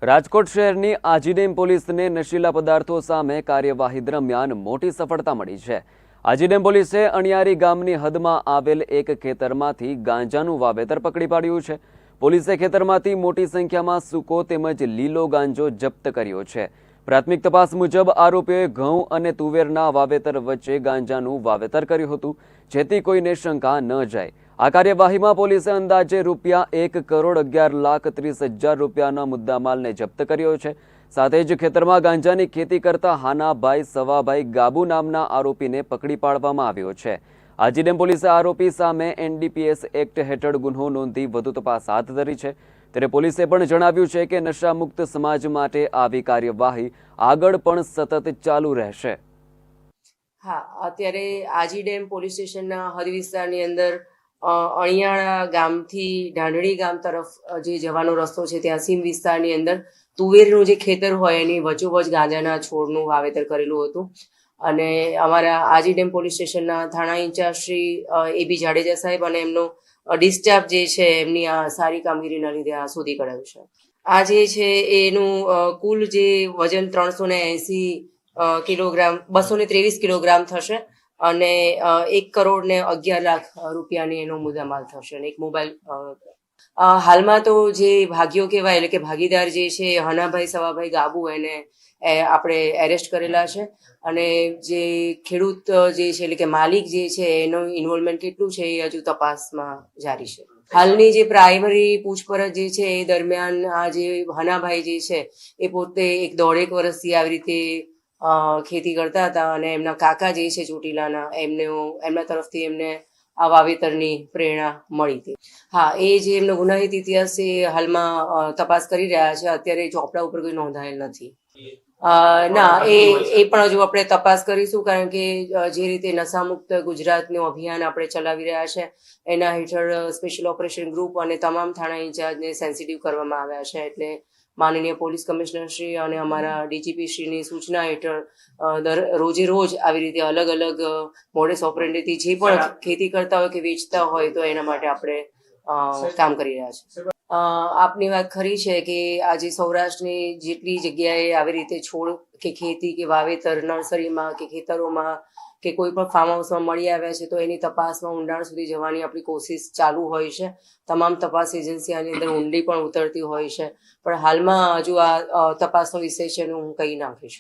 રાજકોટ શહેરની આજીડેમ પોલીસને નશીલા પદાર્થો સામે કાર્યવાહી દરમિયાન મોટી સફળતા મળી છે। આજીડેમ પોલીસે અણિયારી ગામની હદમાં આવેલ એક ખેતરમાંથી ગાંજાનું વાવેતર પકડી પાડ્યું છે। પોલીસે ખેતરમાંથી મોટી સંખ્યામાં સૂકો તેમજ લીલો ગાંજો જપ્ત કર્યો છે। પ્રાથમિક તપાસ મુજબ આરોપીઓએ ઘઉં અને તુવેરના વાવેતર વચ્ચે ગાંજાનું વાવેતર કર્યું હતું, જેથી કોઈને શંકા ન જાય। આ કાર્યવાહીમાં પોલીસે અંદાજે ₹1,11,30,000 રૂપિયાના મુદ્દામાલને જપ્ત કર્યો છે। સાથે જ ખેતરમાં ગાંજાની ખેતી કરતા હાનાભાઈ સવાભાઈ ગાબુ નામના આરોપીને પકડી પાડવામાં આવ્યો છે। આજીડેમ પોલીસે આરોપી સામે NDPS એક્ટ હેઠળ ગુનો નોંધી વધુ તપાસ હાથ ધરી છે। ત્યારે પોલીસે પણ જણાવ્યું છે કે નશામુક્ત સમાજ માટે આવી કાર્યવાહી આગળ પણ સતત ચાલુ રહેશે। હા, અત્યારે આજીડેમ પોલીસ સ્ટેશનના હદ વિસ્તારની અંદર અણિયાળા ગામથી ઢાંઢળી ગામ તરફ જે જવાનો રસ્તો છે ત્યાં સીમ વિસ્તારની અંદર તુવેરનું જે ખેતર હોય એની વચ્ચોવચ ગાંજાના છોડનું વાવેતર કરેલું હતું અને અમારા આજીડેમ પોલીસ સ્ટેશનના થાણા ઇન્ચાર્જ શ્રી AB જાડેજા સાહેબ અને એમનો ડિસ્ટાફ જે છે એમની આ સારી કામગીરીના લીધે આ શોધી કઢાયું છે। આ જે છે એનું કુલ જે વજન 380 કિલોગ્રામ 223 કિલોગ્રામ થશે અને 1,11,00,000 રૂપિયાની એનો મુદ્દામાલ થશે અને એક મોબાઈલ। હાલમાં તો જે ભાગીઓ કહેવાય એટલે કે ભાગીદાર જે છે હનાભાઈ સવાભાઈ ગાબુ એને આપણે એરેસ્ટ કરેલા છે અને જે ખેડૂત જે છે એટલે કે માલિક જે છે એનું ઇન્વોલ્વમેન્ટ કેટલું છે એ હજુ તપાસમાં જારી છે। હાલની જે પ્રાઇમરી પૂછપરછ જે છે એ દરમિયાન આ જે હનાભાઈ જે છે એ પોતે 1.5 વર્ષથી આવી રીતે ખેતી કરતા હતા અને એમના કાકા જે છે ચોટીલાના એમના તરફથી એમને આ વાવેતરની પ્રેરણા મળી હતી। હા, એ જે એમનો ગુનાહિત ઇતિહાસ છે હાલમાં તપાસ કરી રહ્યા છે। અત્યારે ચોપડા ઉપર કોઈ નોંધાયેલ નથી। ના, એ પણ હજુ આપણે તપાસ કરીશું, કારણ કે જે રીતે નશામુક્ત ગુજરાતનું અભિયાન આપણે ચલાવી રહ્યા છે એના હેઠળ સ્પેશિયલ ઓપરેશન ગ્રુપ અને તમામ થાણા ઇન્ચાર્જને સેન્સિટિવ કરવામાં આવ્યા છે। એટલે માનનીય પોલીસ કમિશનર શ્રી અને અમારા DGP શ્રીની સૂચના હેઠળ રોજે રોજ આવી રીતે અલગ અલગ મોડેસ ઓપરેન્ડીથી જે પણ ખેતી કરતા હોય કે વેચતા હોય તો એના માટે આપણે કામ કરી રહ્યા છીએ। આપની વાત ખરી છે કે આજે સૌરાષ્ટ્રની જેટલી જગ્યાએ આવી રીતે છોડ કે ખેતી કે વાવેતર નર્સરીમાં કે ખેતરોમાં કે કોઈ પણ ફાર્મ હાઉસમાં મળી આવ્યા છે તો એની તપાસમાં ઊંડાણ સુધી જવાની આપણી કોશિશ ચાલુ હોય છે। તમામ તપાસ એજન્સી આની અંદર ઊંડી પણ ઉતરતી હોય છે, પણ હાલમાં હજુ આ તપાસનો વિષય છે એનું હું કહી નાખીશ।